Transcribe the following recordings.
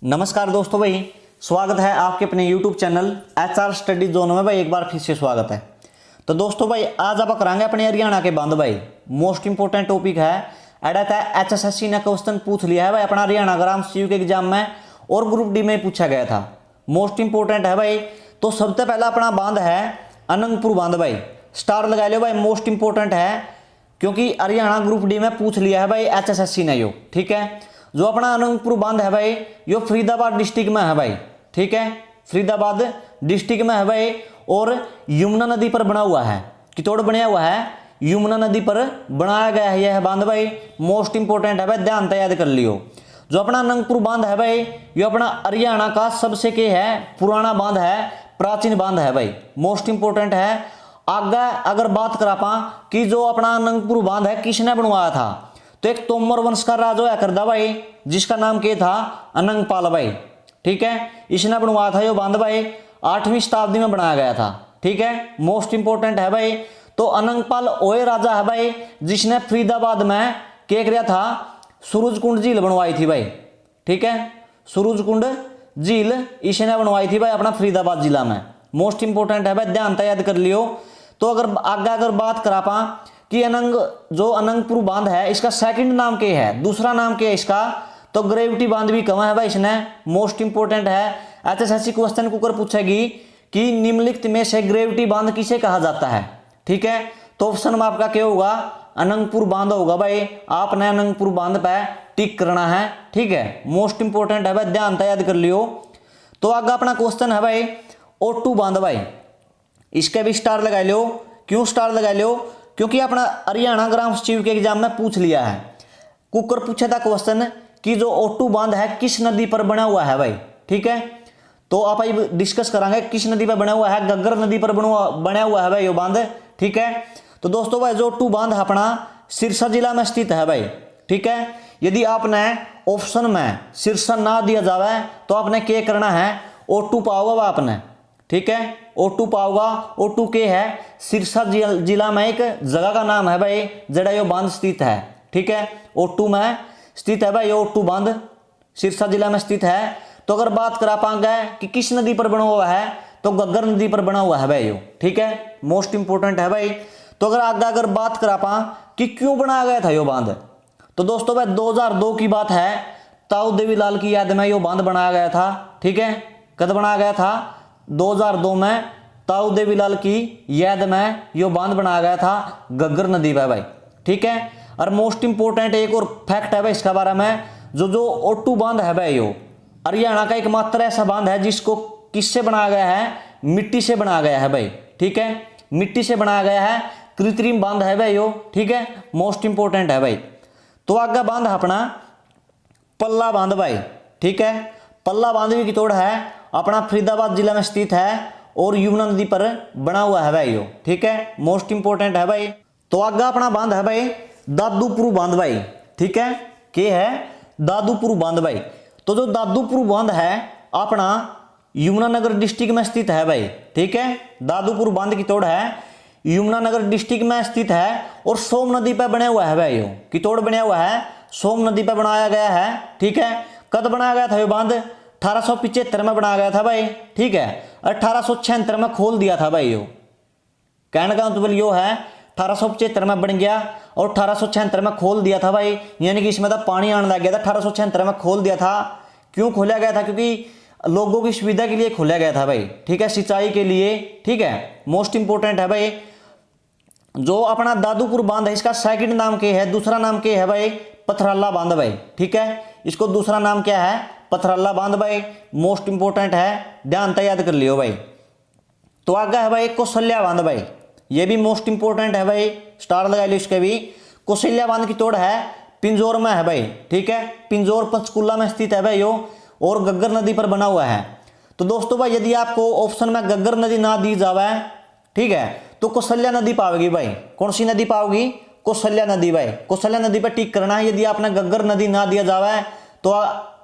नमस्कार दोस्तों भाई, स्वागत है आपके अपने YouTube channel HR study zone में भाई। एक बार फिर से स्वागत है। तो दोस्तों भाई, आज आप कराएंगे अपने हरियाणा के बांध भाई। मोस्ट इंपोर्टेंट टॉपिक है। एडा था HSSC ने क्वेश्चन पूछ लिया है भाई अपना हरियाणा ग्राम सेवक के एग्जाम में और ग्रुप डी में पूछा गया था। मोस्ट इंपोर्टेंट है भाई। तो सबसे पहला अपना बांध है अनंगपुर बांध भाई। स्टार लगा लो भाई, मोस्ट इंपोर्टेंट है क्योंकि हरियाणा ग्रुप डी में पूछ लिया है भाई HSSC ने यो। ठीक है, जो अपना अनंगपुर बांध है भाई यो फरीदाबाद डिस्ट्रिक्ट में है भाई। ठीक है, फरीदाबाद डिस्ट्रिक्ट में है भाई और यमुना नदी पर बना हुआ है। कितोड़ बना हुआ है, यमुना नदी पर बनाया गया है यह बांध भाई। मोस्ट इंपोर्टेंट है भाई, ध्यान याद कर लियो। जो अपना अनंगपुर बांध है भाई ये अपना हरियाणा का सबसे के है पुराना बांध है, प्राचीन बांध है भाई। मोस्ट इंपोर्टेंट है। आगे अगर बात करा पा कि जो अपना अनंगपुर बांध है किसने बनवाया था, तो एक तोमर वंश का राजा होया करदा भाई जिसका नाम क्या था, अनंगपाल भाई। ठीक है, इसने बनवाया था यो बांध भाई, 8वीं शताब्दी में बनाया गया था। ठीक है, मोस्ट इंपोर्टेंट है भाई। तो अनंगपाल ओए राजा है भाई जिसने फरीदाबाद में क्या किया था, सूरजकुंड झील बनवाई थी भाई। ठीक है, सूरजकुंड झील इसने बनवाई थी भाई अपना फरीदाबाद जिला में। मोस्ट इंपोर्टेंट है भाई, ध्यान याद कर लियो। तो अगर बात करा पा कि जो अनंगपुर बांध है इसका सेकंड नाम क्या है, दूसरा नाम क्या है इसका, तो ग्रेविटी बांध भी कहा है भाई इसने। मोस्ट इंपोर्टेंट है। HSSC क्वेश्चन कुकर पूछेगी कि निम्नलिखित में से ग्रेविटी बांध किसे कहा जाता है। ठीक है, तो ऑप्शन में आपका क्या होगा, अनंगपुर बांध होगा भाई। आपने अनंगपुर बांध पे टिक करना है। ठीक है, मोस्ट इंपोर्टेंट है भाई, ध्यान याद कर लियो। तो आगे अपना क्वेश्चन है भाई O2 बांध भाई। इसके भी स्टार लगा लो। क्यों स्टार लगा लो, क्योंकि अपना हरियाणा ग्राम सेवक के एग्जाम में पूछ लिया है। कुकर पूछा था क्वेश्चन कि जो O2 बांध है किस नदी पर बना हुआ है भाई। ठीक है, तो आप डिस्कस करांगे किस नदी पर बना हुआ है, गग्गर नदी पर बना हुआ है भाई यो बांध। ठीक है, तो दोस्तों भाई जो O2 बांध अपना सिरसा जिला में स्थित है भाई। ठीक है, यदि आपने ऑप्शन में सिरसा ना दिया जावे तो आपने क्या करना है, O2 पाओगा आपने। ठीक है, O2 पाओगा। O2 के है सिरसा जिला में एक जगह का नाम है भाई जड़ा यो बांध स्थित है। ठीक है, O2 में स्थित है भाई ये O2 बांध, सिरसा जिला में स्थित है। तो अगर बात करा पाएंगे कि किस नदी पर बना हुआ है, तो गग्गर नदी पर बना हुआ है भाई यो। ठीक है, मोस्ट इंपोर्टेंट है भाई। तो अगर बात करा पा कि क्यों बनाया गया था यो बांध, तो दोस्तों भाई 2002 की बात है, ताऊ देवीलाल की याद में यो बांध बनाया गया था। ठीक है, कब बनाया गया था, 2002 में ताऊ देवीलाल की याद में यो बांध बनाया गया था गग्गर नदी पर भाई। ठीक है, और मोस्ट इंपोर्टेंट एक और फैक्ट है भाई इसका बारे में, जो O2 बांध है भाई यो हरियाणा का एकमात्र ऐसा बांध है जिसको किससे बनाया गया है, मिट्टी से बनाया गया है भाई। ठीक है, मिट्टी से बनाया गया है, कृत्रिम बांध है भाई यो। ठीक है, मोस्ट इंपोर्टेंट है भाई। तो आगे बांध अपना पल्ला बांध भाई। ठीक है, पल्ला बांध भी कितोड़ है अपना फरीदाबाद जिला में स्थित है और यमुना नदी पर बना हुआ है भाई यो। ठीक है, मोस्ट इंपोर्टेंट है भाई। तो आगे अपना बांध है भाई दादूपुर बांध भाई। ठीक है, क्या है, दादूपुर बांध भाई। तो जो दादूपुर बांध है अपना यमुनानगर डिस्ट्रिक्ट में स्थित है भाई। ठीक है, दादूपुर बांध की तोड़ है यमुनानगर डिस्ट्रिक्ट में स्थित है और सोम नदी पर बना हुआ है भाई यो। की तोड़ बना हुआ है, सोम नदी पर बनाया गया है। ठीक है, कब बनाया गया था ये बांध, 1875 में बनाया गया था भाई। ठीक है, 1876 में खोल दिया था भाई यो। कहने का मतलब यो है 1875 में बन गया और 1876 में खोल दिया था भाई, यानी कि इसमें तो पानी आने लग गया था। 1876 में खोल दिया था। क्यों खोला गया था, क्योंकि लोगों की सुविधा के लिए खोला गया था भाई। ठीक है, सिंचाई के लिए। ठीक है, मोस्ट इंपोर्टेंट है भाई। जो अपना दादूपुर बांध है इसका सेकंड नाम क्या है, दूसरा नाम क्या है भाई, पथराला बांध भाई। ठीक है, इसको दूसरा नाम क्या है, पथराला बांध भाई। मोस्ट इंपोर्टेंट है, ध्यान याद कर लियो भाई। तो आगे है भाई कौशल्या बांध भाई, ये भी मोस्ट इंपोर्टेंट है भाई, स्टार लगा लो इसके भी। कौशल्या बांध की तोड़ है पिंजौर में है भाई। ठीक है, पिंजौर पंचकुला में स्थित है भाई यो और गग्गर नदी पर बना हुआ है। तो दोस्तों भाई यदि आपको ऑप्शन में गग्गर नदी ना दी जावे, ठीक है, तो कौशल्या नदी पाओगी भाई। कौन सी नदी पाओगी, कौशल्या नदी भाई। कौशल्या नदी पर टिक करना है। यदि आपने गग्गर नदी ना दिया जावे तो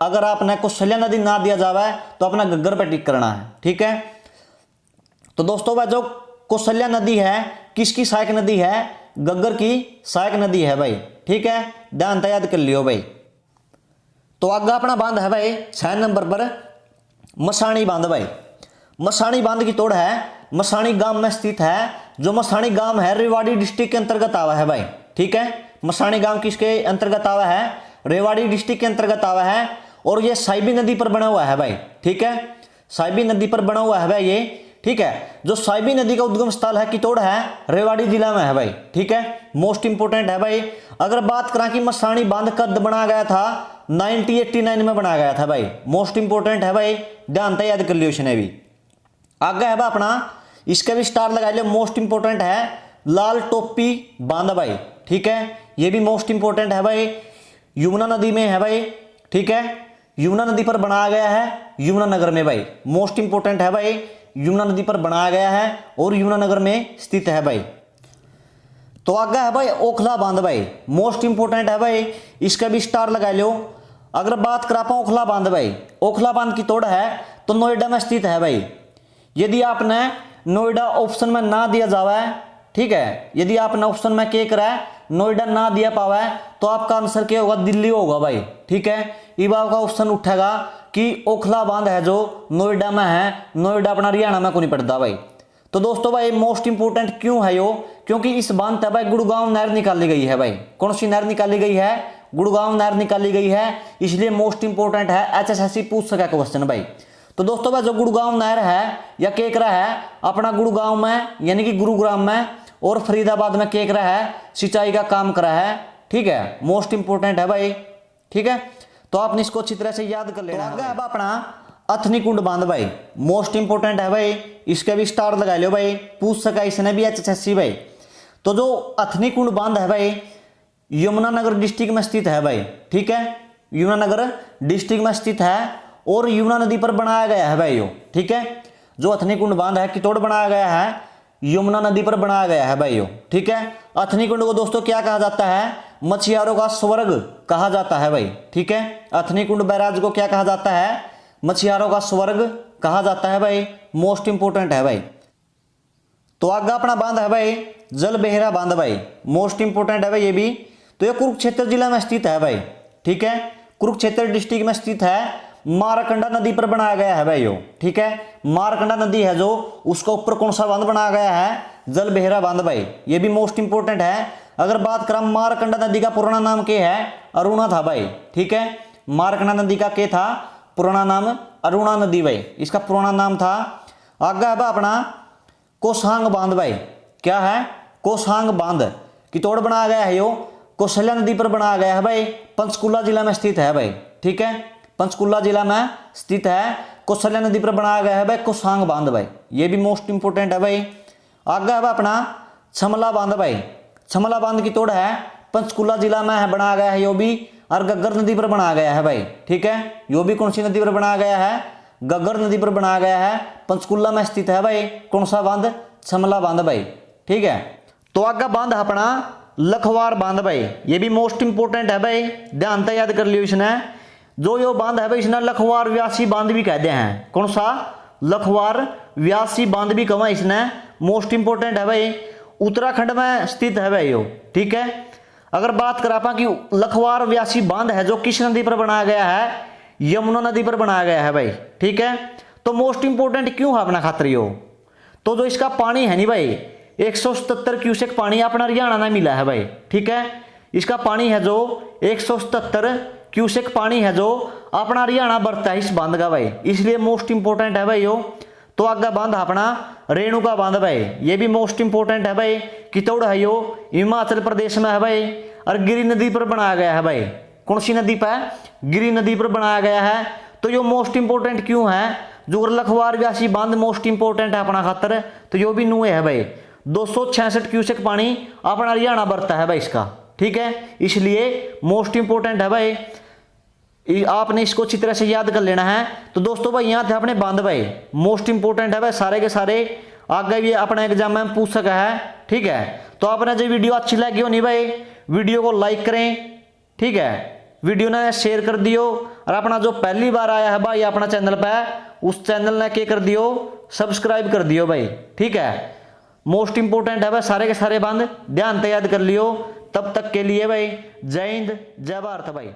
अगर आपने कौशल्या नदी ना दिया जावे तो अपना गग्गर पर टिक करना है। ठीक है, तो दोस्तों भाई जो कौशल्या नदी है किसकी सहायक नदी है, गग्गर की सहायक नदी है भाई। ठीक है, ध्यान याद कर लियो भाई। तो आगे अपना बांध है भाई 6 नंबर पर मसाणी बांध भाई। मसाणी बांध की तोड़ है मसाणी गांव में स्थित है। जो मसाणी गांव है रेवाड़ी डिस्ट्रिक्ट के अंतर्गत आवा है भाई, ठीक है। मसाणी गांव किसके अंतर्गत आवा है? रेवाड़ी डिस्ट्रिक्ट के अंतर्गत आवा है। और ये साइबी नदी पर बना हुआ है भाई, ठीक है। साइबी नदी पर बना हुआ है भाई ये, ठीक है। जो साइबी नदी का उद्गम स्थल है कितोड़ है, रेवाड़ी जिला में है भाई, ठीक है। मोस्ट इंपोर्टेंट है भाई। अगर बात करें कि मसाणी बांध कद बना गया था, 1989 में बनाया गया था भाई। मोस्ट इंपोर्टेंट है भाई, ध्यान से याद कर लियो इसने भी। आगे है भाई अपना, इसका भी स्टार लगा लियो। मोस्ट इंपोर्टेंट है लाल टोपी बांध भाई, ठीक है। ये भी मोस्ट इंपोर्टेंट है भाई, यमुना नदी में है भाई, ठीक है। यमुना नदी पर बनाया गया है, यमुना नगर में भाई। मोस्ट इंपोर्टेंट है भाई, यमुना नदी पर बनाया गया है और यमुना नगर में स्थित है भाई। तो आगे है भाई ओखला बांध भाई। मोस्ट इंपोर्टेंट है भाई, इसका भी स्टार लगा लो। अगर बात करा पाऊं ओखला बांध भाई, ओखला बांध की तोड़ है तो नोएडा में स्थित है भाई। यदि आपने नोएडा ऑप्शन में ना दिया जावा है, ठीक है, यदि आपने ऑप्शन में क्या करा है नोएडा ना दिया पावा है तो आपका आंसर क्या होगा? दिल्ली होगा भाई, ठीक है। ये आपका ऑप्शन उठेगा कि ओखला बांध है जो नोएडा में है, नोएडा अपना हरियाणा में को नहीं पड़ता भाई। तो दोस्तों भाई मोस्ट इंपोर्टेंट क्यों है यो? क्योंकि इस बांध से भाई गुड़गांव नहर निकाली गई है भाई। कौन सी नहर निकाली गई है? गुड़गांव नहर निकाली गई है, इसलिए मोस्ट इंपोर्टेंट है। HSSC पूछ सका क्वेश्चन भाई। तो दोस्तों भाई जो गुड़गांव नहर है या केकरा है अपना गुड़गांव में यानी कि गुरुग्राम में और फरीदाबाद में केकरा है सिंचाई का काम करा है, ठीक है। मोस्ट इंपोर्टेंट है भाई, ठीक है। तो आपने इसको अच्छी तरह से याद कर लेना। तो आगे अपना अथनी कुंड बांध भाई। मोस्ट इंपोर्टेंट है भाई, इसका भी स्टार लगा लो भाई, पूछ सका इसने भी HSSC भाई। तो जो अथनी कुंड बांध है भाई यमुनानगर डिस्ट्रिक्ट में स्थित है भाई, ठीक है। यमुनानगर डिस्ट्रिक्ट में स्थित है और यमुना नदी पर बनाया गया है भाई यो, ठीक है। जो अथनी कुंड बांध है कितोड़ बनाया गया है? यमुना नदी पर बनाया गया है भाई यो, ठीक है। अथनी कुंड को दोस्तों क्या कहा जाता है? मछुआरों का स्वर्ग कहा जाता है भाई, ठीक है। अथनी कुंड बैराज को क्या कहा जाता है? मछुआरों का स्वर्ग कहा जाता है भाई। मोस्ट इंपोर्टेंट है भाई। तो आगे अपना बांध है भाई जल बेहरा बांध भाई। मोस्ट इंपोर्टेंट है भाई ये भी। तो ये कुरुक्षेत्र जिला में स्थित है भाई, ठीक है। कुरुक्षेत्र डिस्ट्रिक्ट में स्थित है, मारकंडा नदी पर बनाया गया है भाई यो, ठीक है। मारकंडा नदी है जो उसका ऊपर कौन सा बांध बनाया गया है? जल बेहरा बांध भाई। ये भी मोस्ट इंपोर्टेंट है। अगर बात करें मारकंडा नदी का पुराना नाम क्या है? अरुणा था भाई, ठीक है। मारकंडा नदी का क्या था? पुराना नाम अरुणा नदी भाई, इसका पुराना नाम था। आगे है अपना कोसांग बांध भाई। क्या है? कोसांग बांध की तोड़ बनाया गया है यो कौशल्या नदी पर बनाया गया है भाई। पंचकुला जिला में स्थित है भाई, ठीक है। पंचकुला जिला में स्थित है, कौशल्या नदी पर बनाया गया है भाई कोसांग बांध भाई। ये भी मोस्ट इंपोर्टेंट है भाई। आगे है अपना छमला बांध भाई। छमला बांध की तोड़ है पंचकुला जिला में है बनाया गया है यो भी, और गग्गर नदी पर बनाया गया है भाई, ठीक है। यो भी कौन सी नदी पर बनाया गया है? गग्गर नदी पर बनाया गया है, पंचकुला में स्थित है भाई। कौन सा बांध? छमला बांध भाई, ठीक है। तो आगे बांध अपना लखवार बांध भाई। ये भी मोस्ट इंपोर्टेंट है भाई, ध्यान से याद कर लियो इसने। जो यो बांध है भाई इसने लखवार व्यासी बांध भी कहते हैं। कौन सा? लखवार व्यासी बांध भी कहा इसने। मोस्ट इंपोर्टेंट है भाई, उत्तराखंड में स्थित है भाई यो, ठीक है। अगर बात करा पा कि लखवार व्यासी बांध है जो किस नदी पर बनाया गया है? यमुना नदी पर बनाया गया है भाई, ठीक है। तो मोस्ट इंपोर्टेंट क्यों है अपना खातर यो? तो जो इसका पानी है नहीं भाई 177 क्यूसेक पानी अपना हरियाणा में मिला है भाई, ठीक है। इसका पानी है जो 177 क्यूसेक पानी है जो अपना हरियाणा बरता है इस बांध का भाई, इसलिए मोस्ट इंपोर्टेंट है भाई यो। तो आगे बांध अपना रेणुका बांध भाई। ये भी मोस्ट इंपोर्टेंट है भाई, कितौड़ है यो हिमाचल प्रदेश में है भाई, और गिरी नदी पर बनाया गया है भाई। कौन सी नदी पर? गिरी नदी पर बनाया गया है। तो यो मोस्ट इंपोर्टेंट क्यों है? जो लखवार व्यासी बांध मोस्ट इंपोर्टेंट है अपना खातर, तो यो भी नुए है भाई। 266 क्यूसेक पानी अपना हरियाणा बरता है भाई इसका, ठीक है, इसलिए मोस्ट इंपोर्टेंट है भाई। आपने इसको अच्छी तरह से याद कर लेना है। तो दोस्तों भाई यहाँ थे अपने बांध भाई, मोस्ट इंपोर्टेंट है भाई सारे के सारे, आगे भी अपने एग्जाम में पूछ सका है, ठीक है। तो आपने जो वीडियो अच्छी लगी हो नहीं भाई, वीडियो को लाइक करें, ठीक है, वीडियो ने शेयर कर दियो, और अपना जो पहली बार आया है भाई अपना चैनल पे, उस चैनल ने क्या कर दियो? सब्सक्राइब कर दियो भाई, ठीक है। मोस्ट इंपोर्टेंट है भाई सारे के सारे बांध, ध्यान से याद कर लियो। तब तक के लिए भाई जय हिंद जय भारत भाई।